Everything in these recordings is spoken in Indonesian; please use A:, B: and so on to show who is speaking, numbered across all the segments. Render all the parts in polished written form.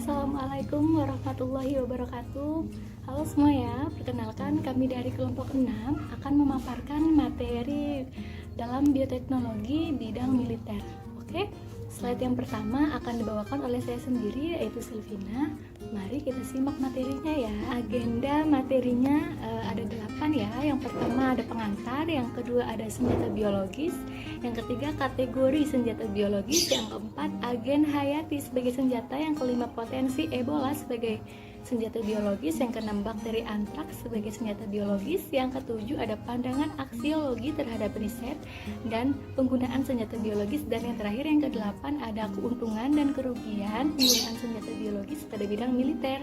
A: Assalamualaikum warahmatullahi wabarakatuh. Halo semua ya, perkenalkan kami dari kelompok 6 akan memaparkan materi dalam bioteknologi bidang militer. Oke, slide yang pertama akan dibawakan oleh saya sendiri yaitu Silvina. Mari kita simak materinya ya. Agenda materinya ada 8 ya. Yang pertama ada pengantar, yang kedua ada senjata biologis, yang ketiga kategori senjata biologis, yang keempat agen hayati sebagai senjata, yang kelima potensi Ebola sebagai senjata biologis, yang keenam bakteri antraks sebagai senjata biologis, yang ketujuh ada pandangan aksiologi terhadap riset dan penggunaan senjata biologis, dan yang terakhir yang kedelapan ada keuntungan dan kerugian penggunaan senjata biologis pada bidang militer.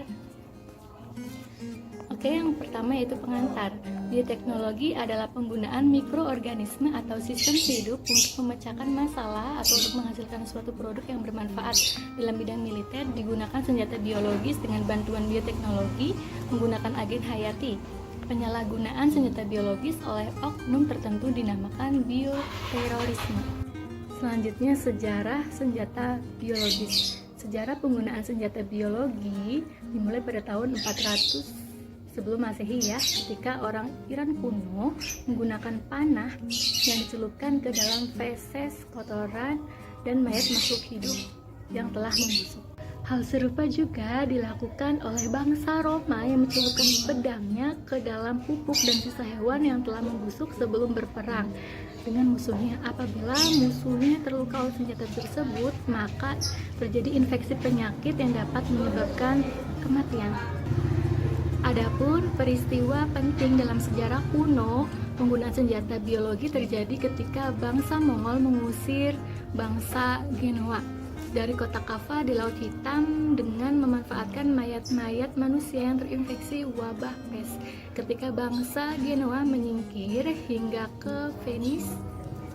A: Oke, yang pertama yaitu pengantar. Bioteknologi adalah penggunaan mikroorganisme atau sistem hidup untuk memecahkan masalah atau untuk menghasilkan suatu produk yang bermanfaat. Dalam bidang militer digunakan senjata biologis dengan bantuan bioteknologi menggunakan agen hayati. Penyalahgunaan senjata biologis oleh oknum tertentu dinamakan bioterorisme. Selanjutnya sejarah senjata biologis. Sejarah penggunaan senjata biologi dimulai pada tahun 400 sebelum Masehi ya, ketika orang Iran kuno menggunakan panah yang dicelupkan ke dalam feses, kotoran, dan mayat makhluk hidup yang telah membusuk. Hal serupa juga dilakukan oleh bangsa Roma yang mencelupkan pedangnya ke dalam pupuk dan sisa hewan yang telah membusuk sebelum berperang dengan musuhnya. Apabila musuhnya terluka oleh senjata tersebut, maka terjadi infeksi penyakit yang dapat menyebabkan kematian. Adapun peristiwa penting dalam sejarah kuno, penggunaan senjata biologi terjadi ketika bangsa Mongol mengusir bangsa Genoa dari kota Kaffa di Laut Hitam dengan memanfaatkan mayat-mayat manusia yang terinfeksi wabah pes. Ketika bangsa Genoa menyingkir hingga ke Venice,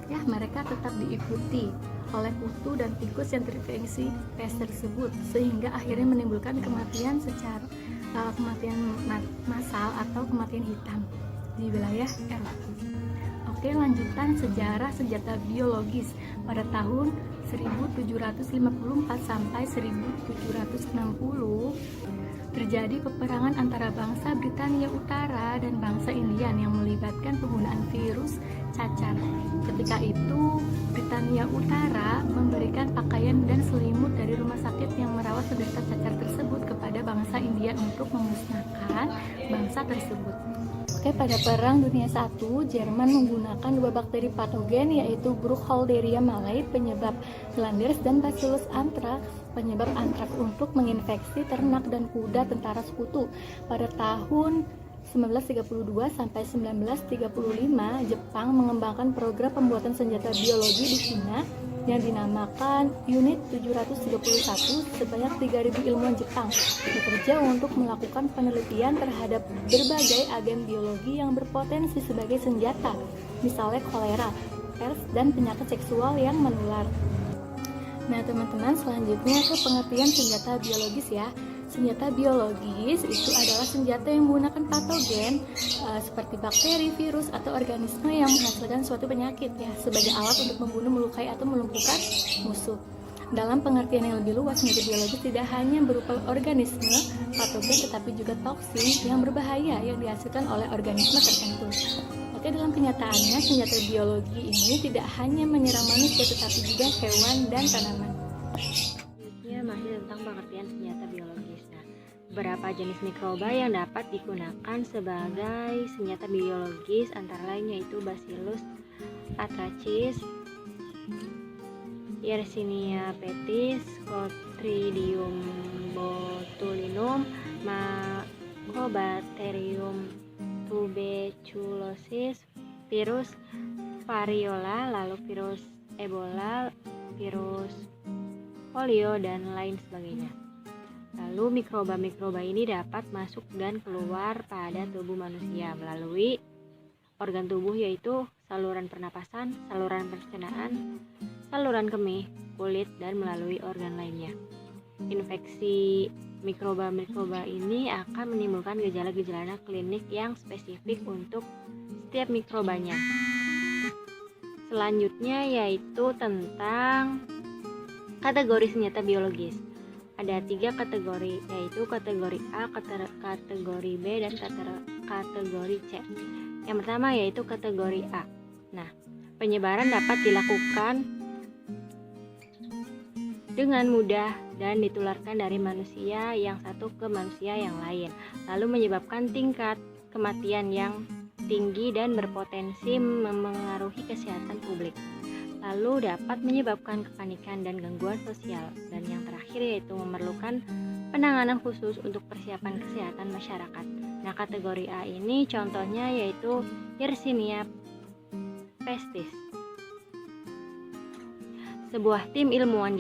A: ya mereka tetap diikuti oleh kutu dan tikus yang terinfeksi pes tersebut, sehingga akhirnya menimbulkan kematian massal atau kematian hitam di wilayah Eropa. Oke, lanjutan sejarah senjata biologis. Pada tahun 1754 sampai 1760 terjadi peperangan antara bangsa Britania Utara dan bangsa Indian yang melibatkan penggunaan virus cacar. Ketika itu, Britania Utara memberikan pakaian dan selimut dari rumah sakit yang merawat penderita cacar tersebut kepada bangsa India untuk memusnahkan bangsa tersebut. Oke, pada Perang Dunia I, Jerman menggunakan dua bakteri patogen yaitu Burkholderia malae penyebab Flanders dan Bacillus anthrax penyebab antraks untuk menginfeksi ternak dan kuda tentara sekutu. Pada tahun 1932 sampai 1935, Jepang mengembangkan program pembuatan senjata biologi di Cina yang dinamakan Unit 731. Sebanyak 3.000 ilmuwan Jepang bekerja untuk melakukan penelitian terhadap berbagai agen biologi yang berpotensi sebagai senjata, misalnya kolera, AIDS, dan penyakit seksual yang menular. Nah teman-teman, selanjutnya ke pengertian senjata biologis ya. Senjata biologis itu adalah senjata yang menggunakan patogen seperti bakteri, virus, atau organisme yang menghasilkan suatu penyakit ya, sebagai alat untuk membunuh, melukai, atau melumpuhkan musuh. Dalam pengertian yang lebih luas, senjata biologis tidak hanya berupa organisme patogen tetapi juga toksin yang berbahaya yang dihasilkan oleh organisme tertentu. Oke, dalam kenyataannya senjata biologi ini tidak hanya menyerang manusia tetapi juga hewan dan tanaman.
B: Masih tentang pengertian senjata biologis. Nah, beberapa jenis mikroba yang dapat digunakan sebagai senjata biologis antara lain yaitu Bacillus anthracis, Yersinia pestis, Clostridium botulinum, Mycobacterium tuberculosis, virus variola, lalu virus Ebola, virus polio, dan lain sebagainya. Lalu mikroba-mikroba ini dapat masuk dan keluar pada tubuh manusia melalui organ tubuh yaitu saluran pernapasan, saluran pencernaan, saluran kemih, kulit, dan melalui organ lainnya. Infeksi mikroba-mikroba ini akan menimbulkan gejala-gejala klinik yang spesifik untuk setiap mikrobanya. Selanjutnya yaitu tentang kategori senjata biologis. ada 3 kategori, yaitu kategori A, kategori B, dan kategori C. Yang pertama yaitu kategori A. Nah, penyebaran dapat dilakukan dengan mudah dan ditularkan dari manusia yang satu ke manusia yang lain, lalu menyebabkan tingkat kematian yang tinggi dan berpotensi memengaruhi kesehatan publik. Lalu dapat menyebabkan kepanikan dan gangguan sosial. Dan yang terakhir yaitu memerlukan penanganan khusus untuk persiapan kesehatan masyarakat. Nah, kategori A ini contohnya yaitu Yersinia pestis. Sebuah tim ilmuwan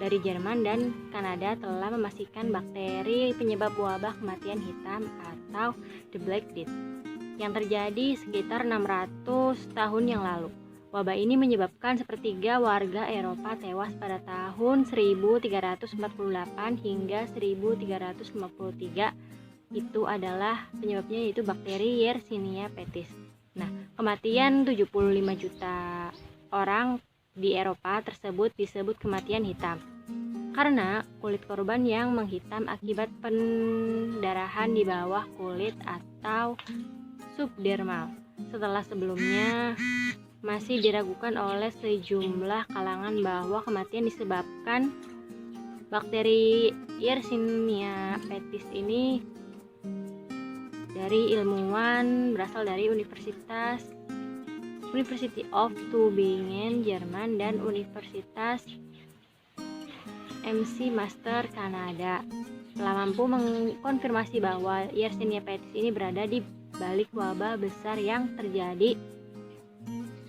B: dari Jerman dan Kanada telah memastikan bakteri penyebab wabah kematian hitam atau the Black Death yang terjadi sekitar 600 tahun yang lalu. Wabah ini menyebabkan sepertiga warga Eropa tewas pada tahun 1348 hingga 1353. Itu adalah penyebabnya yaitu bakteri Yersinia pestis. Nah, kematian 75 juta orang di Eropa tersebut disebut kematian hitam karena kulit korban yang menghitam akibat pendarahan di bawah kulit atau subdermal. Setelah sebelumnya masih diragukan oleh sejumlah kalangan bahwa kematian disebabkan bakteri Yersinia pestis ini, dari ilmuwan berasal dari University of Tübingen, Jerman, dan Universitas MC Master, Kanada, telah mampu mengkonfirmasi bahwa Yersinia pestis ini berada di balik wabah besar yang terjadi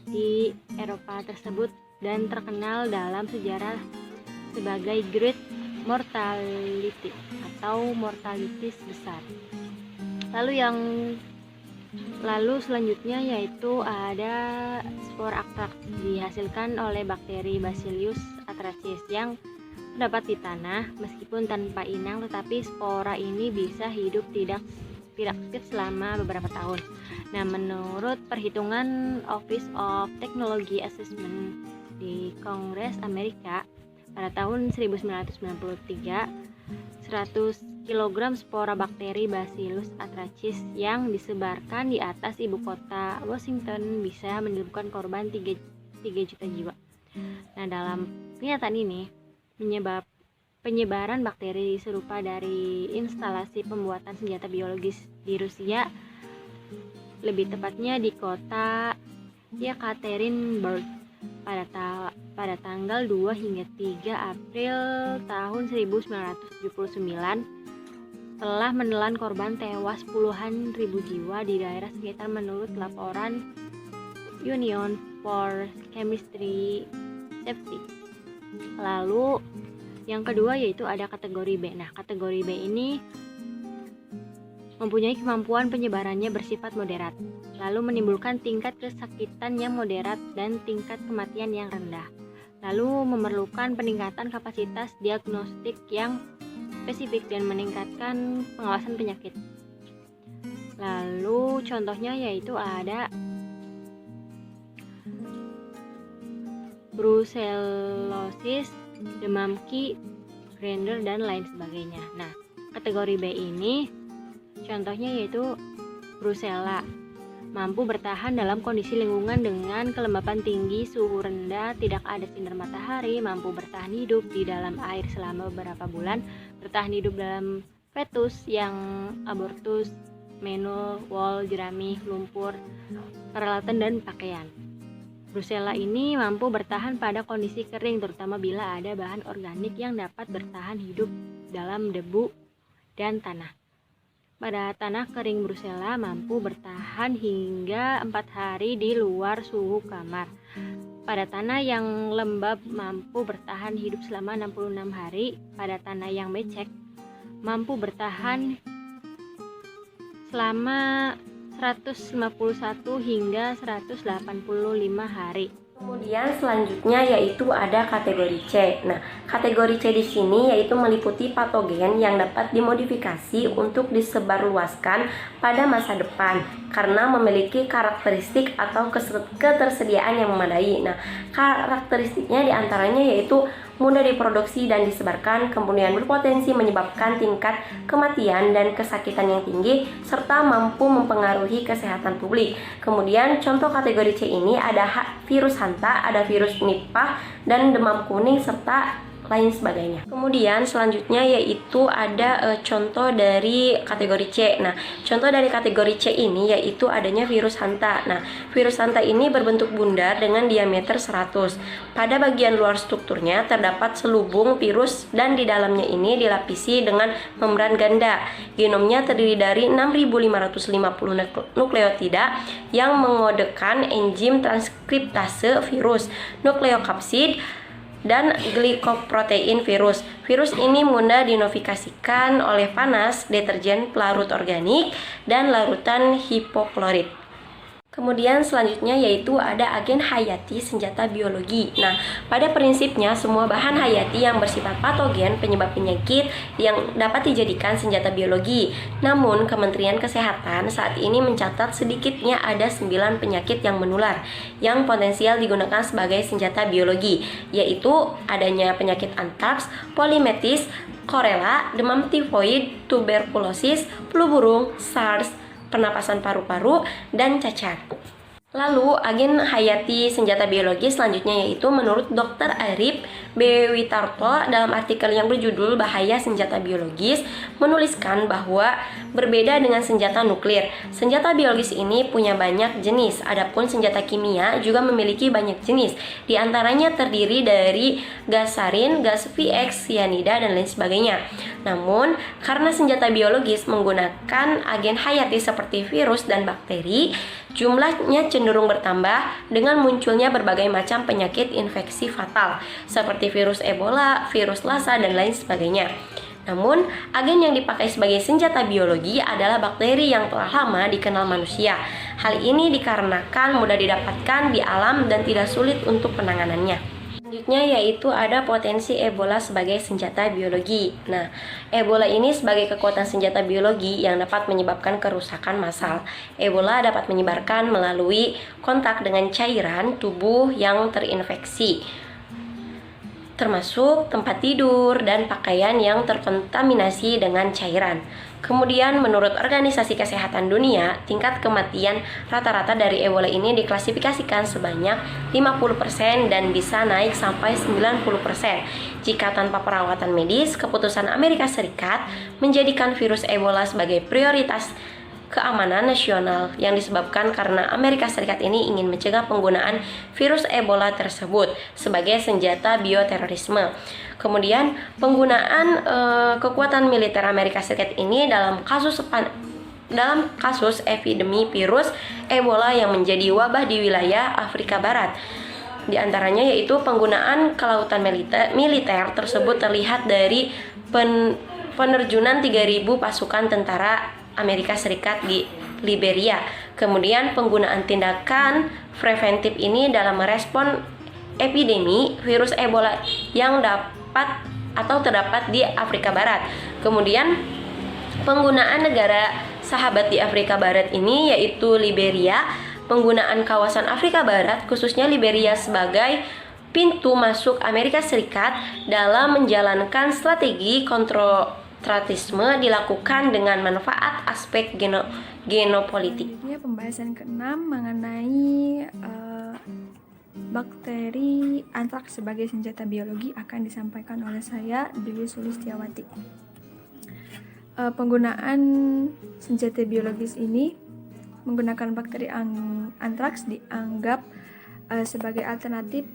B: di Eropa tersebut dan terkenal dalam sejarah sebagai Great Mortality atau mortalitas besar. Lalu selanjutnya yaitu ada spor akrak dihasilkan oleh bakteri Bacillus anthracis yang terdapat di tanah. Meskipun tanpa inang, tetapi spora ini bisa hidup tidak aktif selama beberapa tahun. Nah, menurut perhitungan Office of Technology Assessment di Kongres Amerika pada tahun 1993, 100 kg spora bakteri Bacillus anthracis yang disebarkan di atas ibu kota Washington bisa menimbulkan korban 3 juta jiwa. Nah, dalam pernyataan ini penyebaran bakteri serupa dari instalasi pembuatan senjata biologis di Rusia, lebih tepatnya di kota Yekaterinburg pada tanggal 2 hingga 3 April tahun 1979 telah menelan korban tewas puluhan ribu jiwa di daerah sekitar menurut laporan Union for Chemistry Safety. Lalu yang kedua yaitu ada kategori B. Nah, kategori B ini mempunyai kemampuan penyebarannya bersifat moderat, lalu menimbulkan tingkat kesakitan yang moderat dan tingkat kematian yang rendah, lalu memerlukan peningkatan kapasitas diagnostik yang spesifik dan meningkatkan pengawasan penyakit. Lalu contohnya yaitu ada brucellosis, demam Ki, Grander, dan lain sebagainya. Nah, kategori B ini contohnya yaitu Brucella, mampu bertahan dalam kondisi lingkungan dengan kelembapan tinggi, suhu rendah, tidak ada sinar matahari, mampu bertahan hidup di dalam air selama beberapa bulan, bertahan hidup dalam fetus yang abortus, menul, wol, jerami, lumpur, peralatan, dan pakaian. Brucella ini mampu bertahan pada kondisi kering, terutama bila ada bahan organik yang dapat bertahan hidup dalam debu dan tanah. Pada tanah kering, Brucella mampu bertahan hingga 4 hari di luar suhu kamar. Pada tanah yang lembab mampu bertahan hidup selama 66 hari. Pada tanah yang becek mampu bertahan selama 151 hingga 185 hari.
C: Kemudian selanjutnya yaitu ada kategori C. Nah, kategori C di sini yaitu meliputi patogen yang dapat dimodifikasi untuk disebarluaskan pada masa depan karena memiliki karakteristik atau ketersediaan yang memadai. Nah, karakteristiknya diantaranya yaitu mudah diproduksi dan disebarkan, kemudian berpotensi menyebabkan tingkat kematian dan kesakitan yang tinggi, serta mampu mempengaruhi kesehatan publik. Kemudian contoh kategori C ini ada virus hanta, ada virus Nipah, dan demam kuning, serta lain sebagainya. Kemudian selanjutnya yaitu ada contoh dari kategori C. Nah, contoh dari kategori C ini yaitu adanya virus hanta. Nah, virus hanta ini berbentuk bundar dengan diameter 100. Pada bagian luar strukturnya terdapat selubung virus dan di dalamnya ini dilapisi dengan membran ganda. Genomnya terdiri dari 6.550 nukleotida yang mengodekan enzim transkriptase virus, nukleokapsid, dan glikoprotein virus. Virus ini mudah dinotifikasikan oleh panas, deterjen pelarut organik, dan larutan hipoklorit. Kemudian selanjutnya yaitu ada agen hayati senjata biologi. Nah, pada prinsipnya semua bahan hayati yang bersifat patogen penyebab penyakit yang dapat dijadikan senjata biologi. Namun, Kementerian Kesehatan saat ini mencatat sedikitnya ada 9 penyakit yang menular yang potensial digunakan sebagai senjata biologi, yaitu adanya penyakit antraks, polimetis, korela, demam tifoid, tuberkulosis, flu burung, SARS, pernapasan paru-paru, dan cacar. Lalu, agen hayati senjata biologi selanjutnya yaitu menurut Dr. Arif B. Witarto dalam artikel yang berjudul Bahaya Senjata Biologis menuliskan bahwa berbeda dengan senjata nuklir, senjata biologis ini punya banyak jenis, adapun senjata kimia juga memiliki banyak jenis, di antaranya terdiri dari gas sarin, gas VX, cyanida, dan lain sebagainya. Namun, karena senjata biologis menggunakan agen hayati seperti virus dan bakteri, jumlahnya cenderung bertambah dengan munculnya berbagai macam penyakit infeksi fatal seperti virus Ebola, virus Lassa, dan lain sebagainya. Namun, agen yang dipakai sebagai senjata biologi adalah bakteri yang telah lama dikenal manusia. Hal ini dikarenakan mudah didapatkan di alam dan tidak sulit untuk penanganannya. Selanjutnya yaitu ada potensi Ebola sebagai senjata biologi. Nah, Ebola ini sebagai kekuatan senjata biologi yang dapat menyebabkan kerusakan massal. Ebola dapat menyebarkan melalui kontak dengan cairan tubuh yang terinfeksi, termasuk tempat tidur dan pakaian yang terkontaminasi dengan cairan. Kemudian menurut Organisasi Kesehatan Dunia, tingkat kematian rata-rata dari Ebola ini diklasifikasikan sebanyak 50% dan bisa naik sampai 90% jika tanpa perawatan medis. Keputusan Amerika Serikat menjadikan virus Ebola sebagai prioritas keamanan nasional yang disebabkan karena Amerika Serikat ini ingin mencegah penggunaan virus Ebola tersebut sebagai senjata bioterorisme. Kemudian penggunaan kekuatan militer Amerika Serikat ini dalam kasus epidemi virus Ebola yang menjadi wabah di wilayah Afrika Barat. Di antaranya yaitu penggunaan kelautan militer tersebut terlihat dari penerjunan 3.000 pasukan tentara Amerika Serikat di Liberia. Kemudian penggunaan tindakan preventif ini dalam merespon epidemi virus Ebola yang terdapat di Afrika Barat. Kemudian penggunaan negara sahabat di Afrika Barat ini yaitu Liberia, penggunaan kawasan Afrika Barat khususnya Liberia sebagai pintu masuk Amerika Serikat dalam menjalankan strategi kontraterorisme dilakukan dengan manfaat aspek genopolitik.
D: Selanjutnya pembahasan ke-6 mengenai bakteri antraks sebagai senjata biologi akan disampaikan oleh saya, Dewi Sulistiawati. Penggunaan senjata biologis ini menggunakan bakteri antraks dianggap sebagai alternatif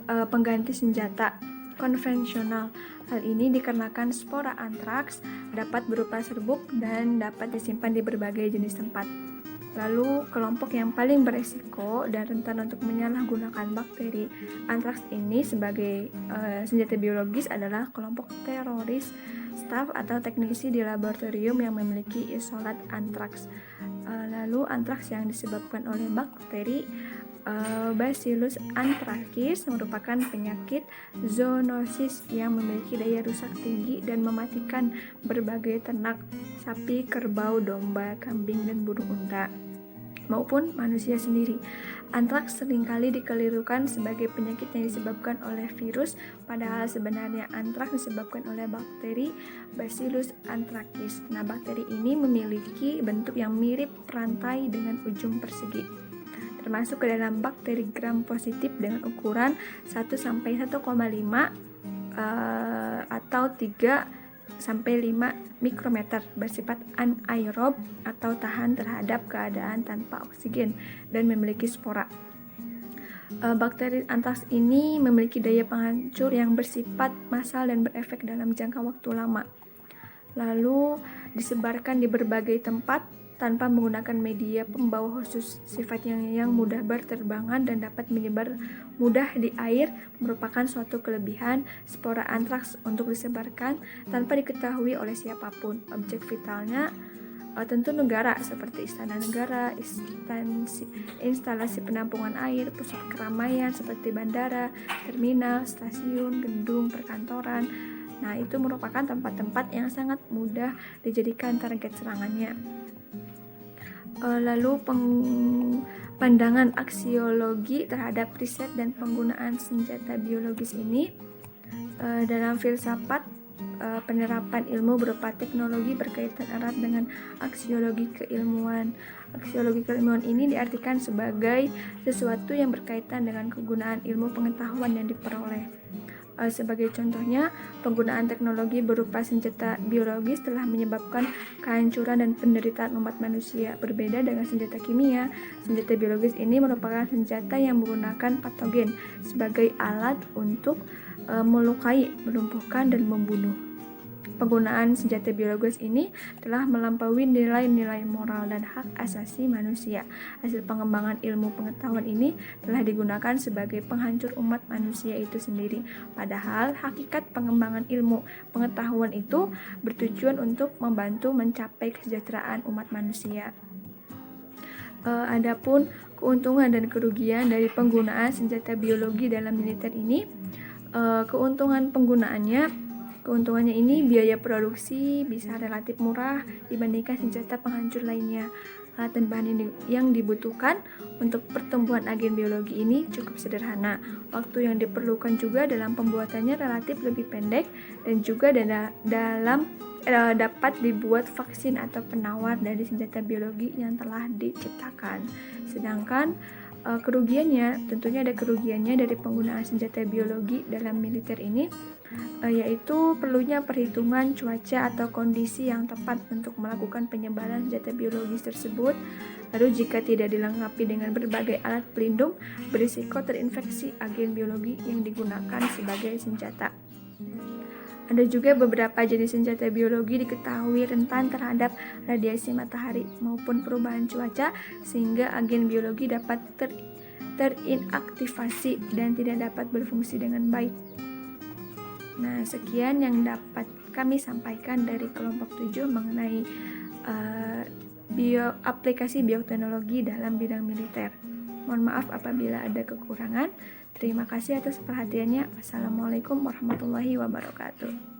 D: pengganti senjata konvensional. Hal ini dikarenakan spora antraks dapat berupa serbuk dan dapat disimpan di berbagai jenis tempat. Lalu, kelompok yang paling beresiko dan rentan untuk menyalahgunakan bakteri antraks ini sebagai senjata biologis adalah kelompok teroris, staf atau teknisi di laboratorium yang memiliki isolat antraks. Lalu, antraks yang disebabkan oleh bakteri Bacillus anthracis merupakan penyakit zoonosis yang memiliki daya rusak tinggi dan mematikan berbagai ternak, sapi, kerbau, domba, kambing, dan burung unta. maupun manusia sendiri. Antraks seringkali dikelirukan sebagai penyakit yang disebabkan oleh virus, padahal sebenarnya antraks disebabkan oleh bakteri Bacillus anthracis. Nah, bakteri ini memiliki bentuk yang mirip perantai dengan ujung persegi, termasuk ke dalam bakteri gram positif dengan ukuran 1-1,5 atau 3-5 mikrometer, bersifat anaerob atau tahan terhadap keadaan tanpa oksigen dan memiliki spora. Bakteri antraks ini memiliki daya penghancur yang bersifat massal dan berefek dalam jangka waktu lama. Lalu disebarkan di berbagai tempat tanpa menggunakan media pembawa khusus. Sifatnya yang mudah berterbangan dan dapat menyebar mudah di air merupakan suatu kelebihan spora antraks untuk disebarkan tanpa diketahui oleh siapapun. Objek vitalnya tentu negara seperti istana negara, instalasi penampungan air, pusat keramaian seperti bandara, terminal, stasiun, gedung perkantoran. Nah, itu merupakan tempat-tempat yang sangat mudah dijadikan target serangannya. Lalu pandangan aksiologi terhadap riset dan penggunaan senjata biologis ini dalam filsafat penerapan ilmu berupa teknologi berkaitan erat dengan aksiologi keilmuan. Aksiologi keilmuan ini diartikan sebagai sesuatu yang berkaitan dengan kegunaan ilmu pengetahuan yang diperoleh. Sebagai contohnya, penggunaan teknologi berupa senjata biologis telah menyebabkan kehancuran dan penderitaan umat manusia. Berbeda dengan senjata kimia, senjata biologis ini merupakan senjata yang menggunakan patogen sebagai alat untuk melukai, melumpuhkan, dan membunuh. Penggunaan senjata biologis ini telah melampaui nilai-nilai moral dan hak asasi manusia. Hasil pengembangan ilmu pengetahuan ini telah digunakan sebagai penghancur umat manusia itu sendiri. Padahal hakikat pengembangan ilmu pengetahuan itu bertujuan untuk membantu mencapai kesejahteraan umat manusia. Adapun keuntungan dan kerugian dari penggunaan senjata biologi dalam militer ini, Keuntungannya ini biaya produksi bisa relatif murah dibandingkan senjata penghancur lainnya. Alat dan bahan yang dibutuhkan untuk pertumbuhan agen biologi ini cukup sederhana. Waktu yang diperlukan juga dalam pembuatannya relatif lebih pendek dan juga dapat dibuat vaksin atau penawar dari senjata biologi yang telah diciptakan. Sedangkan kerugiannya, tentunya ada kerugiannya dari penggunaan senjata biologi dalam militer ini, yaitu perlunya perhitungan cuaca atau kondisi yang tepat untuk melakukan penyebaran senjata biologis tersebut. Lalu jika tidak dilengkapi dengan berbagai alat pelindung, berisiko terinfeksi agen biologi yang digunakan sebagai senjata. Ada juga beberapa jenis senjata biologi diketahui rentan terhadap radiasi matahari maupun perubahan cuaca, sehingga agen biologi dapat terinaktivasi dan tidak dapat berfungsi dengan baik. Nah, sekian yang dapat kami sampaikan dari kelompok 7 mengenai aplikasi bioteknologi dalam bidang militer. Mohon maaf apabila ada kekurangan. Terima kasih atas perhatiannya. Wassalamualaikum warahmatullahi wabarakatuh.